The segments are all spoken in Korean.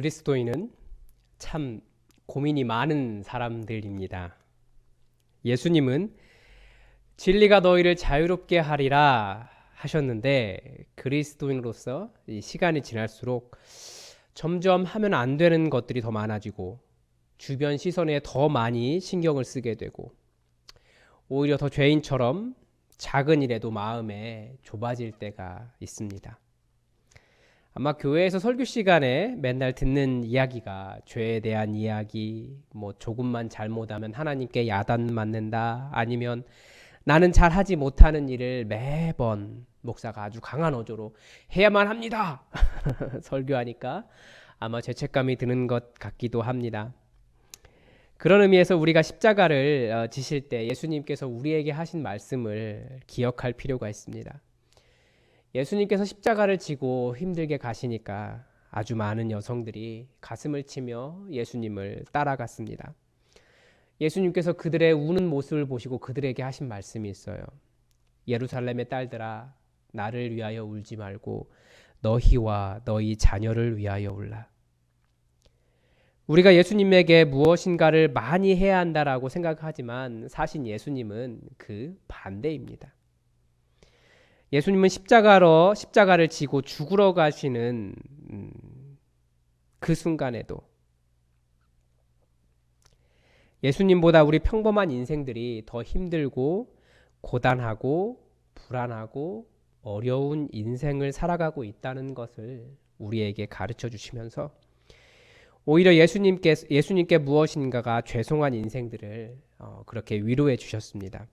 그리스도인은 참 고민이 많은 사람들입니다. 예수님은 진리가 너희를 자유롭게 하리라 하셨는데 그리스도인으로서 이 시간이 지날수록 점점 하면 안 되는 것들이 더 많아지고 주변 시선에 더 많이 신경을 쓰게 되고 오히려 더 죄인처럼 작은 일에도 마음에 좁아질 때가 있습니다. 아마 교회에서 설교 시간에 맨날 듣는 이야기가 죄에 대한 이야기, 조금만 잘못하면 하나님께 야단 맞는다, 아니면 나는 잘하지 못하는 일을 매번 목사가 아주 강한 어조로 해야만 합니다 설교하니까 아마 죄책감이 드는 것 같기도 합니다. 그런 의미에서 우리가 십자가를 지실 때 예수님께서 우리에게 하신 말씀을 기억할 필요가 있습니다. 예수님께서 십자가를 지고 힘들게 가시니까 아주 많은 여성들이 가슴을 치며 예수님을 따라갔습니다. 예수님께서 그들의 우는 모습을 보시고 그들에게 하신 말씀이 있어요. 예루살렘의 딸들아, 나를 위하여 울지 말고 너희와 너희 자녀를 위하여 울라. 우리가 예수님에게 무엇인가를 많이 해야 한다라고 생각하지만 사실 예수님은 그 반대입니다. 예수님은 십자가를 지고 죽으러 가시는 그 순간에도 예수님보다 우리 평범한 인생들이 더 힘들고 고단하고 불안하고 어려운 인생을 살아가고 있다는 것을 우리에게 가르쳐 주시면서 오히려 예수님께 무엇인가가 죄송한 인생들을 그렇게 위로해 주셨습니다.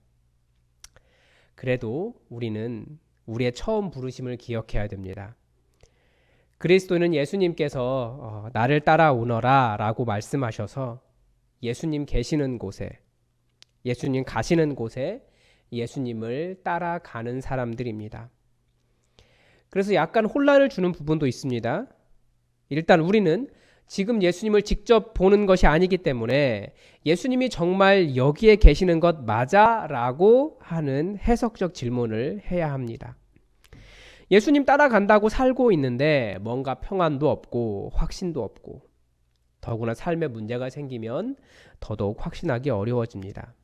그래도 우리는 우리의 처음 부르심을 기억해야 됩니다. 그리스도는 예수님께서 나를 따라오너라 라고 말씀하셔서 예수님 계시는 곳에, 예수님 가시는 곳에 예수님을 따라가는 사람들입니다. 그래서 약간 혼란을 주는 부분도 있습니다. 일단 우리는 지금 예수님을 직접 보는 것이 아니기 때문에 예수님이 정말 여기에 계시는 것 맞아? 라고 하는 해석적 질문을 해야 합니다. 예수님 따라간다고 살고 있는데 뭔가 평안도 없고 확신도 없고 더구나 삶에 문제가 생기면 더더욱 확신하기 어려워집니다.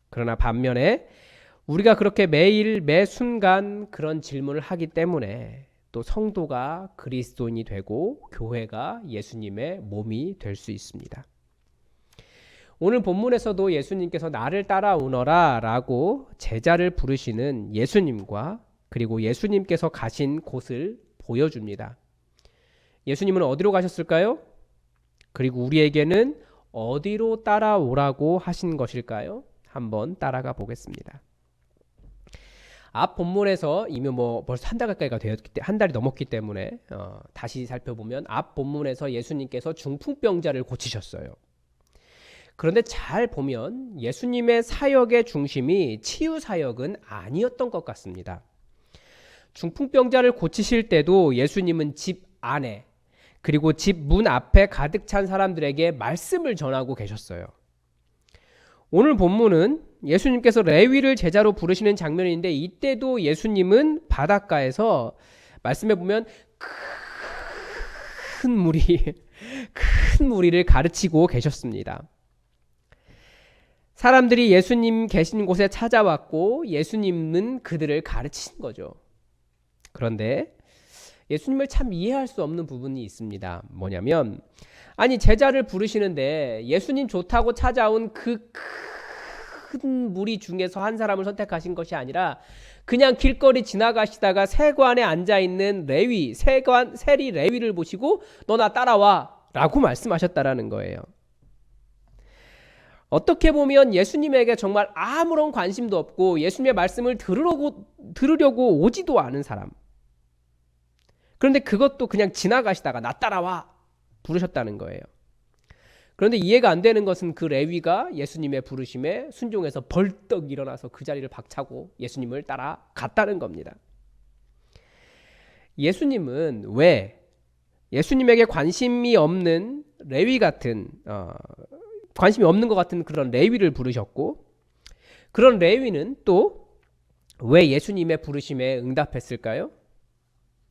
그러나 반면에 우리가 그렇게 매일 매 순간 그런 질문을 하기 때문에 또 성도가 그리스도인이 되고 교회가 예수님의 몸이 될 수 있습니다. 오늘 본문에서도 예수님께서 나를 따라오너라 라고 제자를 부르시는 예수님과 그리고 예수님께서 가신 곳을 보여줍니다. 예수님은 어디로 가셨을까요? 그리고 우리에게는 어디로 따라오라고 하신 것일까요? 한번 따라가 보겠습니다. 앞 본문에서 이미 벌써 한 달 가까이가 한 달이 넘었기 때문에 다시 살펴보면 앞 본문에서 예수님께서 중풍병자를 고치셨어요. 그런데 잘 보면 예수님의 사역의 중심이 치유 사역은 아니었던 것 같습니다. 중풍병자를 고치실 때도 예수님은 집 안에 그리고 집 문 앞에 가득 찬 사람들에게 말씀을 전하고 계셨어요. 오늘 본문은 예수님께서 레위를 제자로 부르시는 장면인데 이때도 예수님은 바닷가에서 말씀해 보면 큰 무리를 가르치고 계셨습니다. 사람들이 예수님 계신 곳에 찾아왔고 예수님은 그들을 가르치신 거죠. 그런데 예수님을 참 이해할 수 없는 부분이 있습니다. 뭐냐면 아니 제자를 부르시는데 예수님 좋다고 찾아온 그 큰 무리 중에서 한 사람을 선택하신 것이 아니라 그냥 길거리 지나가시다가 세관에 앉아있는 세리 레위를 보시고 너 나 따라와 라고 말씀하셨다라는 거예요. 어떻게 보면 예수님에게 정말 아무런 관심도 없고 예수님의 말씀을 들으려고 오지도 않은 사람, 그런데 그것도 그냥 지나가시다가 나 따라와 부르셨다는 거예요. 그런데 이해가 안 되는 것은 그 레위가 예수님의 부르심에 순종해서 벌떡 일어나서 그 자리를 박차고 예수님을 따라갔다는 겁니다. 예수님은 왜 예수님에게 관심이 없는 레위 같은 관심이 없는 것 같은 그런 레위를 부르셨고 그런 레위는 또 왜 예수님의 부르심에 응답했을까요?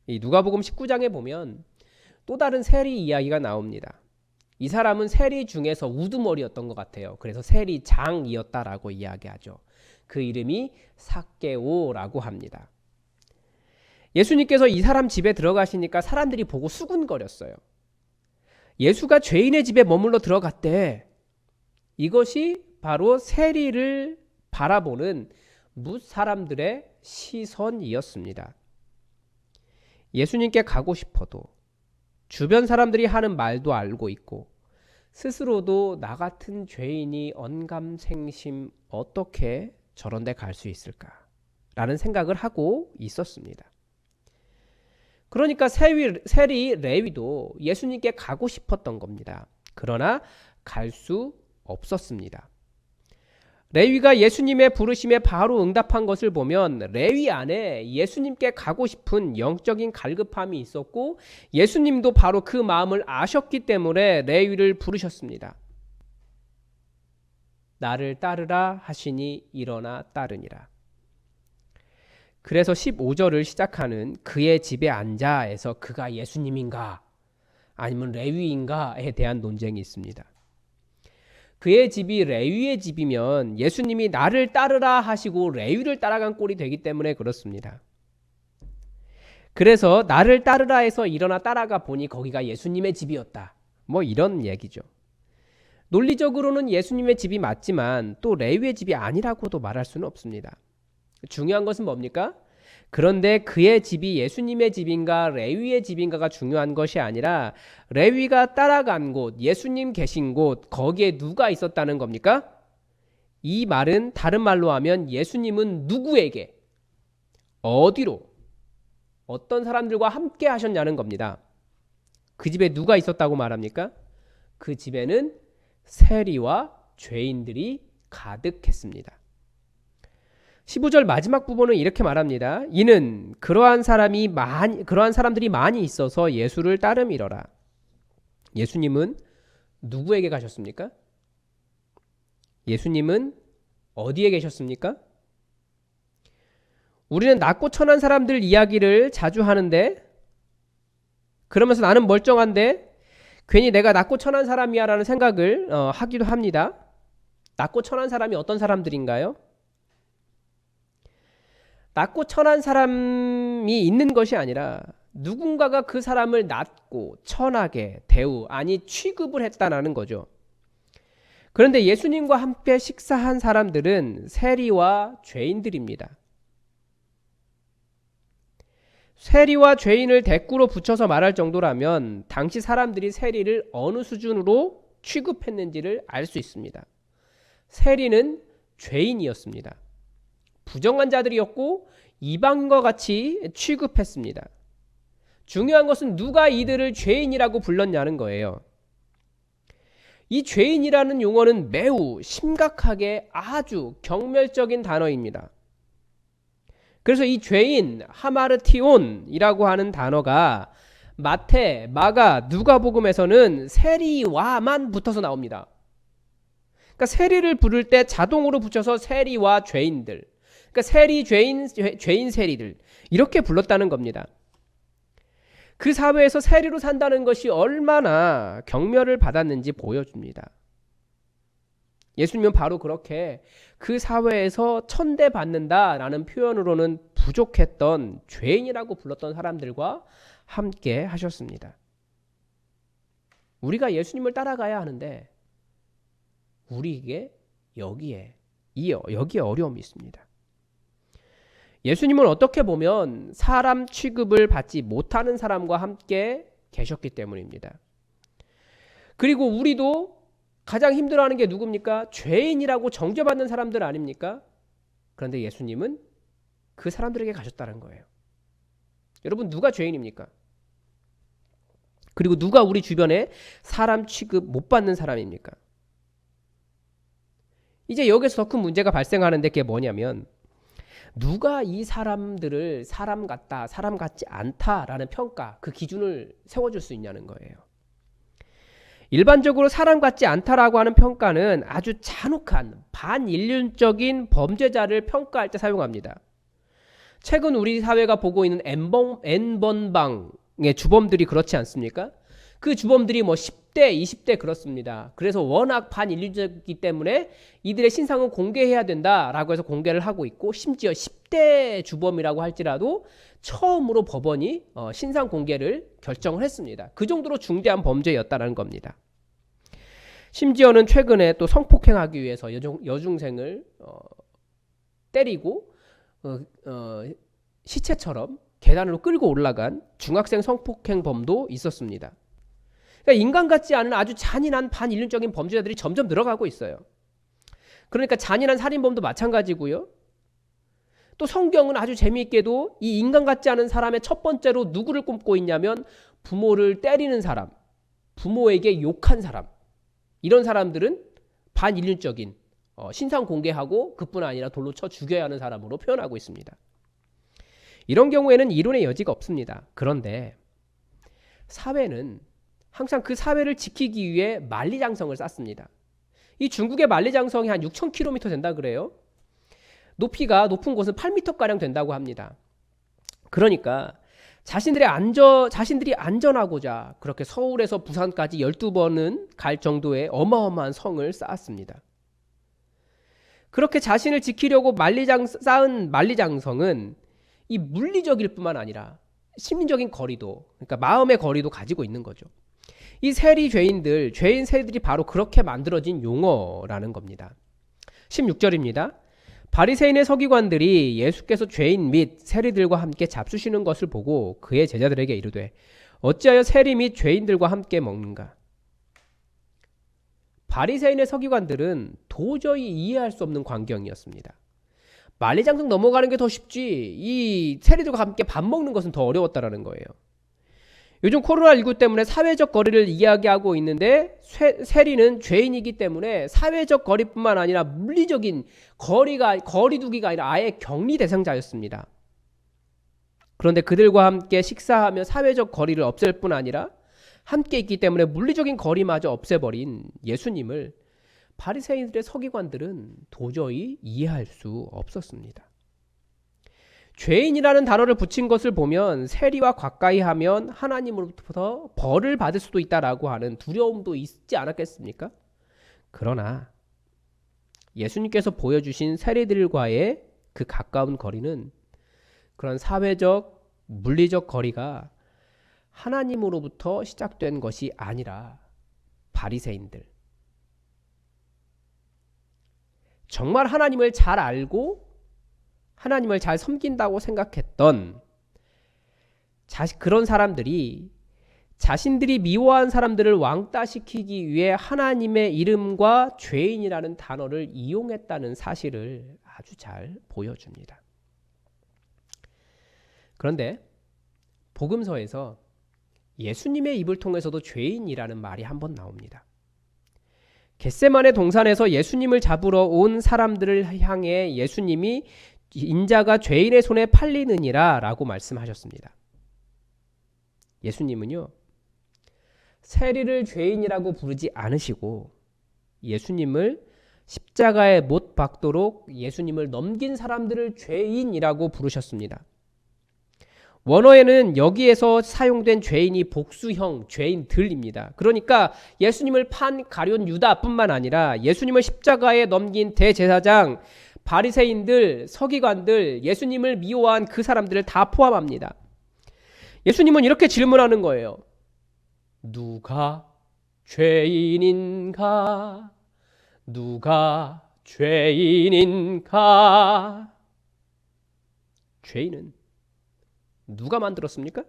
이 누가복음 19장에 보면 또 다른 세리 이야기가 나옵니다. 이 사람은 세리 중에서 우두머리였던 것 같아요. 그래서 세리장이었다라고 이야기하죠. 그 이름이 삭개오라고 합니다. 예수님께서 이 사람 집에 들어가시니까 사람들이 보고 수군거렸어요. 예수가 죄인의 집에 머물러 들어갔대. 이것이 바로 세리를 바라보는 뭇 사람들의 시선이었습니다. 예수님께 가고 싶어도 주변 사람들이 하는 말도 알고 있고 스스로도 나 같은 죄인이 언감생심 어떻게 저런 데 갈 수 있을까? 라는 생각을 하고 있었습니다. 그러니까 세리 레위도 예수님께 가고 싶었던 겁니다. 그러나 갈 수 없었습니다. 레위가 예수님의 부르심에 바로 응답한 것을 보면 레위 안에 예수님께 가고 싶은 영적인 갈급함이 있었고 예수님도 바로 그 마음을 아셨기 때문에 레위를 부르셨습니다. 나를 따르라 하시니 일어나 따르니라. 그래서 15절을 시작하는 그의 집에 앉아에서 그가 예수님인가 아니면 레위인가에 대한 논쟁이 있습니다. 그의 집이 레위의 집이면 예수님이 나를 따르라 하시고 레위를 따라간 꼴이 되기 때문에 그렇습니다. 그래서 나를 따르라 해서 일어나 따라가 보니 거기가 예수님의 집이었다. 뭐 이런 얘기죠. 논리적으로는 예수님의 집이 맞지만 또 레위의 집이 아니라고도 말할 수는 없습니다. 중요한 것은 뭡니까? 그런데 그의 집이 예수님의 집인가 레위의 집인가가 중요한 것이 아니라 레위가 따라간 곳, 예수님 계신 곳, 거기에 누가 있었다는 겁니까? 이 말은 다른 말로 하면 예수님은 누구에게, 어디로, 어떤 사람들과 함께 하셨냐는 겁니다. 그 집에 누가 있었다고 말합니까? 그 집에는 세리와 죄인들이 가득했습니다. 15절 마지막 부분은 이렇게 말합니다. 이는 그러한 사람들이 많이 있어서 예수를 따름이러라. 예수님은 누구에게 가셨습니까? 예수님은 어디에 계셨습니까? 우리는 낮고 천한 사람들 이야기를 자주 하는데 그러면서 나는 멀쩡한데 괜히 내가 낮고 천한 사람이야 라는 생각을 하기도 합니다. 낮고 천한 사람이 어떤 사람들인가요? 낮고 천한 사람이 있는 것이 아니라 누군가가 그 사람을 낮고 천하게 취급을 했다는 거죠. 그런데 예수님과 함께 식사한 사람들은 세리와 죄인들입니다. 세리와 죄인을 대꾸로 붙여서 말할 정도라면 당시 사람들이 세리를 어느 수준으로 취급했는지를 알 수 있습니다. 세리는 죄인이었습니다. 부정한 자들이었고 이방인과 같이 취급했습니다. 중요한 것은 누가 이들을 죄인이라고 불렀냐는 거예요. 이 죄인이라는 용어는 매우 심각하게 아주 경멸적인 단어입니다. 그래서 이 죄인, 하마르티온이라고 하는 단어가 마태, 마가, 누가복음에서는 세리와만 붙어서 나옵니다. 그러니까 세리를 부를 때 자동으로 붙여서 세리와 죄인들, 그러니까 세리, 죄인, 세리들 이렇게 불렀다는 겁니다. 그 사회에서 세리로 산다는 것이 얼마나 경멸을 받았는지 보여줍니다. 예수님은 바로 그렇게 그 사회에서 천대받는다라는 표현으로는 부족했던 죄인이라고 불렀던 사람들과 함께 하셨습니다. 우리가 예수님을 따라가야 하는데 우리에게 여기에 어려움이 있습니다. 예수님은 어떻게 보면 사람 취급을 받지 못하는 사람과 함께 계셨기 때문입니다. 그리고 우리도 가장 힘들어하는 게 누굽니까? 죄인이라고 정죄받는 사람들 아닙니까? 그런데 예수님은 그 사람들에게 가셨다는 거예요. 여러분, 누가 죄인입니까? 그리고 누가 우리 주변에 사람 취급 못 받는 사람입니까? 이제 여기서 더 큰 문제가 발생하는데 그게 뭐냐면 누가 이 사람들을 사람 같다, 사람 같지 않다라는 평가, 그 기준을 세워줄 수 있냐는 거예요. 일반적으로 사람 같지 않다라고 하는 평가는 아주 잔혹한 반인륜적인 범죄자를 평가할 때 사용합니다. 최근 우리 사회가 보고 있는 N번방 주범들이 그렇지 않습니까? 그 주범들이 뭐 10대, 20대 그렇습니다. 그래서 워낙 반인륜적이기 때문에 이들의 신상은 공개해야 된다라고 해서 공개를 하고 있고, 심지어 10대 주범이라고 할지라도 처음으로 법원이 신상 공개를 결정을 했습니다. 그 정도로 중대한 범죄였다는 겁니다. 심지어는 최근에 또 성폭행하기 위해서 여중생을 때리고 시체처럼 계단으로 끌고 올라간 중학생 성폭행범도 있었습니다. 그러니까 인간 같지 않은 아주 잔인한 반인륜적인 범죄자들이 점점 늘어가고 있어요. 그러니까 잔인한 살인범도 마찬가지고요. 또 성경은 아주 재미있게도 이 인간 같지 않은 사람의 첫 번째로 누구를 꼽고 있냐면 부모를 때리는 사람, 부모에게 욕한 사람, 이런 사람들은 반인륜적인 신상 공개하고 그뿐 아니라 돌로 쳐 죽여야 하는 사람으로 표현하고 있습니다. 이런 경우에는 이론의 여지가 없습니다. 그런데 사회는 항상 그 사회를 지키기 위해 만리장성을 쌓습니다. 이 중국의 만리장성이 한 6,000km 된다 그래요. 높이가 높은 곳은 8m가량 된다고 합니다. 그러니까 자신들이 안전하고자 그렇게 서울에서 부산까지 12번은 갈 정도의 어마어마한 성을 쌓았습니다. 그렇게 자신을 지키려고 쌓은 만리장성은 이 물리적일 뿐만 아니라 심리적인 거리도, 그러니까 마음의 거리도 가지고 있는 거죠. 이 죄인 세리들이 바로 그렇게 만들어진 용어라는 겁니다. 16절입니다. 바리새인의 서기관들이 예수께서 죄인 및 세리들과 함께 잡수시는 것을 보고 그의 제자들에게 이르되 어찌하여 세리 및 죄인들과 함께 먹는가? 바리새인의 서기관들은 도저히 이해할 수 없는 광경이었습니다. 만리장성 넘어가는 게 더 쉽지 이 세리들과 함께 밥 먹는 것은 더 어려웠다라는 거예요. 요즘 코로나19 때문에 사회적 거리를 이야기하고 있는데 세리는 죄인이기 때문에 사회적 거리뿐만 아니라 물리적인 거리두기가 아니라 아예 격리 대상자였습니다. 그런데 그들과 함께 식사하며 사회적 거리를 없앨 뿐 아니라 함께 있기 때문에 물리적인 거리마저 없애버린 예수님을 바리새인들의 서기관들은 도저히 이해할 수 없었습니다. 죄인이라는 단어를 붙인 것을 보면 세리와 가까이 하면 하나님으로부터 벌을 받을 수도 있다라고 하는 두려움도 있지 않았겠습니까? 그러나 예수님께서 보여주신 세리들과의 그 가까운 거리는 그런 사회적, 물리적 거리가 하나님으로부터 시작된 것이 아니라 바리새인들, 정말 하나님을 잘 알고 하나님을 잘 섬긴다고 생각했던 그런 사람들이 자신들이 미워한 사람들을 왕따시키기 위해 하나님의 이름과 죄인이라는 단어를 이용했다는 사실을 아주 잘 보여줍니다. 그런데 복음서에서 예수님의 입을 통해서도 죄인이라는 말이 한번 나옵니다. 겟세마네 동산에서 예수님을 잡으러 온 사람들을 향해 예수님이 인자가 죄인의 손에 팔리느니라 라고 말씀하셨습니다. 예수님은요, 세리를 죄인이라고 부르지 않으시고 예수님을 십자가에 못 박도록 예수님을 넘긴 사람들을 죄인이라고 부르셨습니다. 원어에는 여기에서 사용된 죄인이 복수형 죄인들입니다. 그러니까 예수님을 판 가룟 유다뿐만 아니라 예수님을 십자가에 넘긴 대제사장, 바리새인들, 서기관들, 예수님을 미워한 그 사람들을 다 포함합니다. 예수님은 이렇게 질문하는 거예요. 누가 죄인인가? 누가 죄인인가? 죄인은 누가 만들었습니까?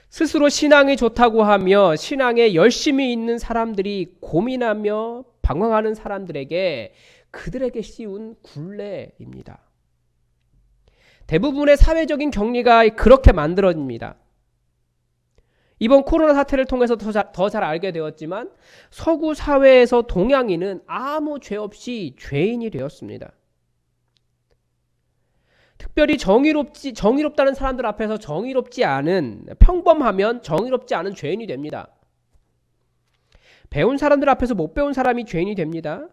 스스로 신앙이 좋다고 하며 신앙에 열심히 있는 사람들이 고민하며 방황하는 사람들에게 그들에게 씌운 굴레입니다. 대부분의 사회적인 격리가 그렇게 만들어집니다. 이번 코로나 사태를 통해서 더 잘 알게 되었지만 서구 사회에서 동양인은 아무 죄 없이 죄인이 되었습니다. 특별히 정의롭다는 사람들 앞에서 평범하면 정의롭지 않은 죄인이 됩니다. 배운 사람들 앞에서 못 배운 사람이 죄인이 됩니다.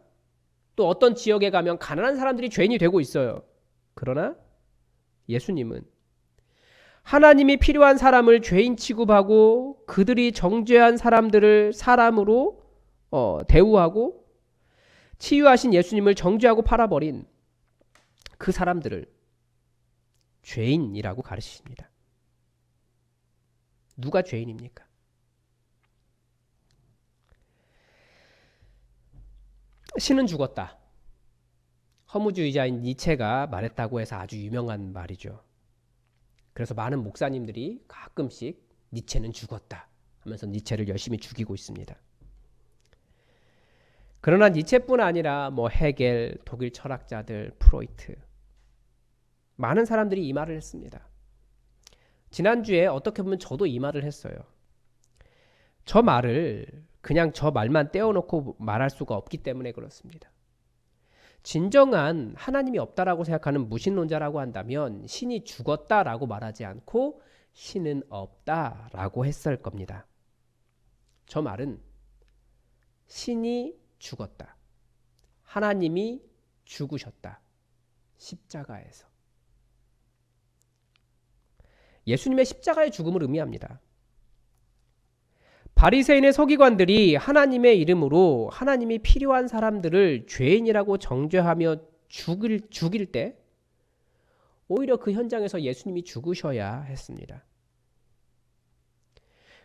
또 어떤 지역에 가면 가난한 사람들이 죄인이 되고 있어요. 그러나 예수님은 하나님이 필요한 사람을 죄인 취급하고 그들이 정죄한 사람들을 사람으로 대우하고 치유하신 예수님을 정죄하고 팔아버린 그 사람들을 죄인이라고 가르치십니다. 누가 죄인입니까? 신은 죽었다. 허무주의자인 니체가 말했다고 해서 아주 유명한 말이죠. 그래서 많은 목사님들이 가끔씩 니체는 죽었다 하면서 니체를 열심히 죽이고 있습니다. 그러나 니체뿐 아니라 헤겔, 독일 철학자들, 프로이트 많은 사람들이 이 말을 했습니다. 지난주에 어떻게 보면 저도 이 말을 했어요. 저 말을 그냥 저 말만 떼어놓고 말할 수가 없기 때문에 그렇습니다. 진정한 하나님이 없다라고 생각하는 무신론자라고 한다면 신이 죽었다라고 말하지 않고 신은 없다라고 했을 겁니다. 저 말은 신이 죽었다. 하나님이 죽으셨다. 십자가에서. 예수님의 십자가의 죽음을 의미합니다. 바리새인의 서기관들이 하나님의 이름으로 하나님이 필요한 사람들을 죄인이라고 정죄하며 죽일 때 오히려 그 현장에서 예수님이 죽으셔야 했습니다.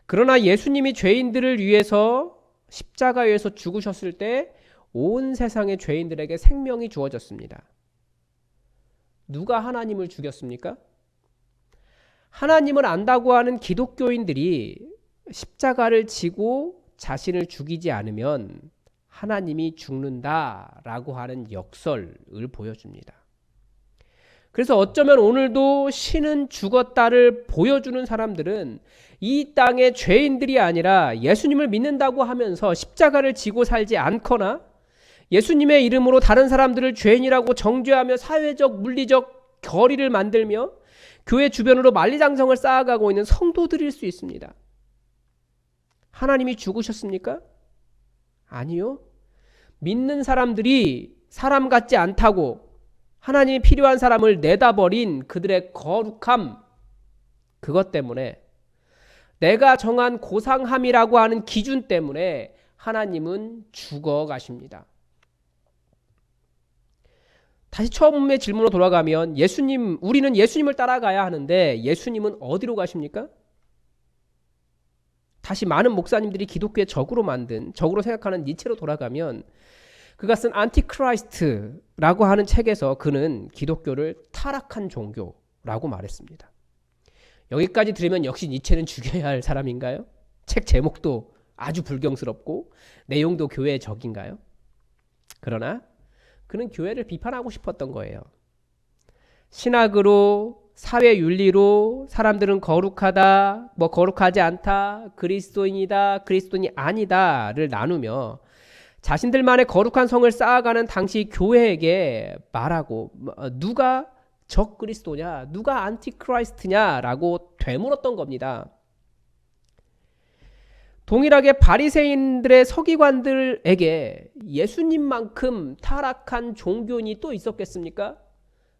그러나 예수님이 죄인들을 위해서 십자가에서 죽으셨을 때 온 세상의 죄인들에게 생명이 주어졌습니다. 누가 하나님을 죽였습니까? 하나님을 안다고 하는 기독교인들이 십자가를 지고 자신을 죽이지 않으면 하나님이 죽는다라고 하는 역설을 보여줍니다. 그래서 어쩌면 오늘도 신은 죽었다를 보여주는 사람들은 이 땅의 죄인들이 아니라 예수님을 믿는다고 하면서 십자가를 지고 살지 않거나 예수님의 이름으로 다른 사람들을 죄인이라고 정죄하며 사회적, 물리적 거리를 만들며 교회 주변으로 만리장성을 쌓아가고 있는 성도들일 수 있습니다. 하나님이 죽으셨습니까? 아니요. 믿는 사람들이 사람 같지 않다고 하나님이 필요한 사람을 내다버린 그들의 거룩함, 그것 때문에 내가 정한 고상함이라고 하는 기준 때문에 하나님은 죽어가십니다. 다시 처음의 질문으로 돌아가면 우리는 예수님을 따라가야 하는데 예수님은 어디로 가십니까? 다시 많은 목사님들이 기독교의 적으로 생각하는 니체로 돌아가면 그가 쓴 안티크라이스트라고 하는 책에서 그는 기독교를 타락한 종교라고 말했습니다. 여기까지 들으면 역시 니체는 죽여야 할 사람인가요? 책 제목도 아주 불경스럽고 내용도 교회의 적인가요? 그러나 그는 교회를 비판하고 싶었던 거예요. 신학으로, 사회 윤리로 사람들은 거룩하다, 거룩하지 않다, 그리스도인이다, 그리스도인이 아니다를 나누며 자신들만의 거룩한 성을 쌓아가는 당시 교회에게 말하고 누가 적그리스도냐, 누가 안티크라이스트냐라고 되물었던 겁니다. 동일하게 바리새인들의 서기관들에게 예수님만큼 타락한 종교인이 또 있었겠습니까?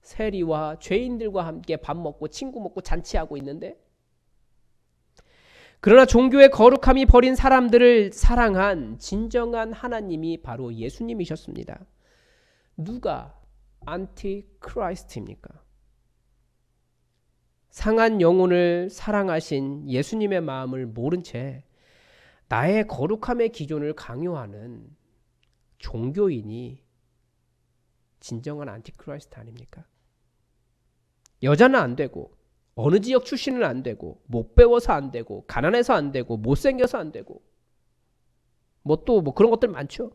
세리와 죄인들과 함께 밥 먹고 친구 먹고 잔치하고 있는데, 그러나 종교의 거룩함이 버린 사람들을 사랑한 진정한 하나님이 바로 예수님이셨습니다. 누가 안티크라이스트입니까? 상한 영혼을 사랑하신 예수님의 마음을 모른 채 나의 거룩함의 기준을 강요하는 종교인이 진정한 안티크라이스트 아닙니까? 여자는 안 되고, 어느 지역 출신은 안 되고, 못 배워서 안 되고, 가난해서 안 되고, 못생겨서 안 되고, 그런 것들 많죠.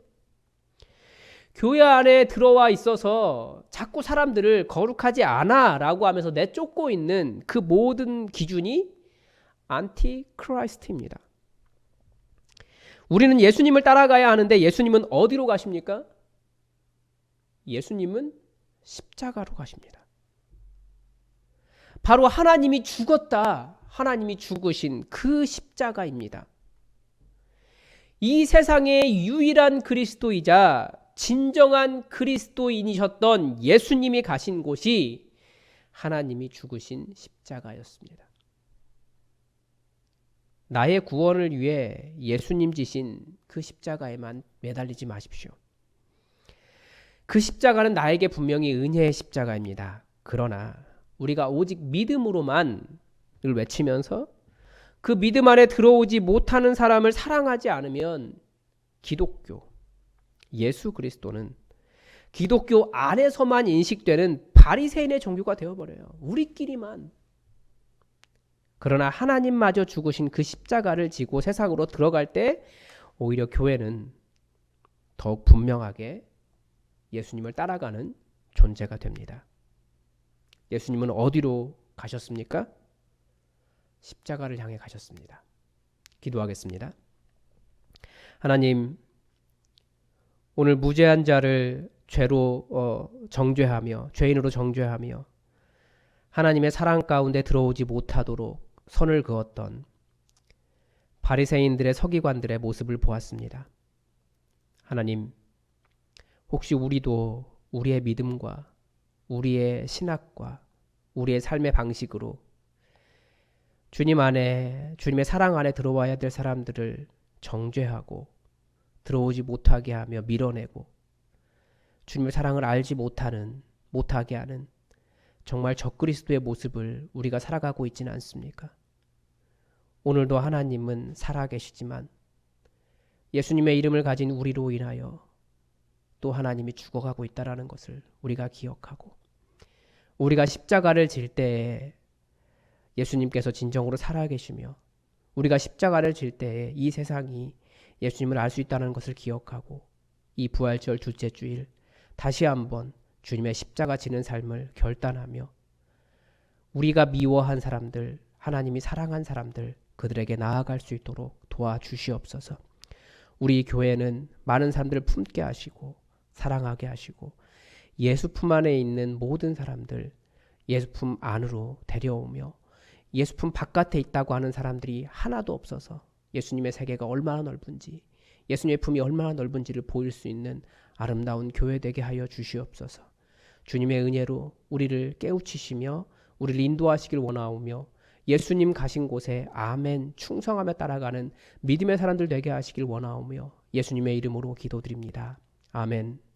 교회 안에 들어와 있어서 자꾸 사람들을 거룩하지 않아 라고 하면서 내쫓고 있는 그 모든 기준이 안티크라이스트입니다. 우리는 예수님을 따라가야 하는데 예수님은 어디로 가십니까? 예수님은 십자가로 가십니다. 바로 하나님이 죽었다, 하나님이 죽으신 그 십자가입니다. 이 세상의 유일한 그리스도이자 진정한 그리스도인이셨던 예수님이 가신 곳이 하나님이 죽으신 십자가였습니다. 나의 구원을 위해 예수님 지신 그 십자가에만 매달리지 마십시오. 그 십자가는 나에게 분명히 은혜의 십자가입니다. 그러나 우리가 오직 믿음으로만을 외치면서 그 믿음 안에 들어오지 못하는 사람을 사랑하지 않으면 기독교, 예수 그리스도는 기독교 안에서만 인식되는 바리새인의 종교가 되어버려요. 우리끼리만. 그러나 하나님마저 죽으신 그 십자가를 지고 세상으로 들어갈 때 오히려 교회는 더욱 분명하게 예수님을 따라가는 존재가 됩니다. 예수님은 어디로 가셨습니까? 십자가를 향해 가셨습니다. 기도하겠습니다. 하나님, 오늘 무죄한 자를 죄로 정죄하며 죄인으로 정죄하며 하나님의 사랑 가운데 들어오지 못하도록 선을 그었던 바리새인들의 서기관들의 모습을 보았습니다. 하나님, 혹시 우리도 우리의 믿음과 우리의 신학과 우리의 삶의 방식으로 주님 안에, 주님의 사랑 안에 들어와야 될 사람들을 정죄하고 들어오지 못하게 하며 밀어내고 주님의 사랑을 알지 못하게 하는 정말 적그리스도의 모습을 우리가 살아가고 있지는 않습니까? 오늘도 하나님은 살아계시지만 예수님의 이름을 가진 우리로 인하여 또 하나님이 죽어가고 있다는 것을 우리가 기억하고 우리가 십자가를 질 때에 예수님께서 진정으로 살아계시며 우리가 십자가를 질 때에 이 세상이 예수님을 알 수 있다는 것을 기억하고 이 부활절 둘째 주일 다시 한번 주님의 십자가 지는 삶을 결단하며 우리가 미워한 사람들, 하나님이 사랑한 사람들 그들에게 나아갈 수 있도록 도와주시옵소서. 우리 교회는 많은 사람들을 품게 하시고 사랑하게 하시고 예수 품 안에 있는 모든 사람들 예수 품 안으로 데려오며 예수 품 바깥에 있다고 하는 사람들이 하나도 없어서 예수님의 세계가 얼마나 넓은지 예수님의 품이 얼마나 넓은지를 보일 수 있는 아름다운 교회 되게 하여 주시옵소서. 주님의 은혜로 우리를 깨우치시며 우리를 인도하시길 원하오며 예수님 가신 곳에 아멘 충성하며 따라가는 믿음의 사람들 되게 하시길 원하오며 예수님의 이름으로 기도드립니다. 아멘.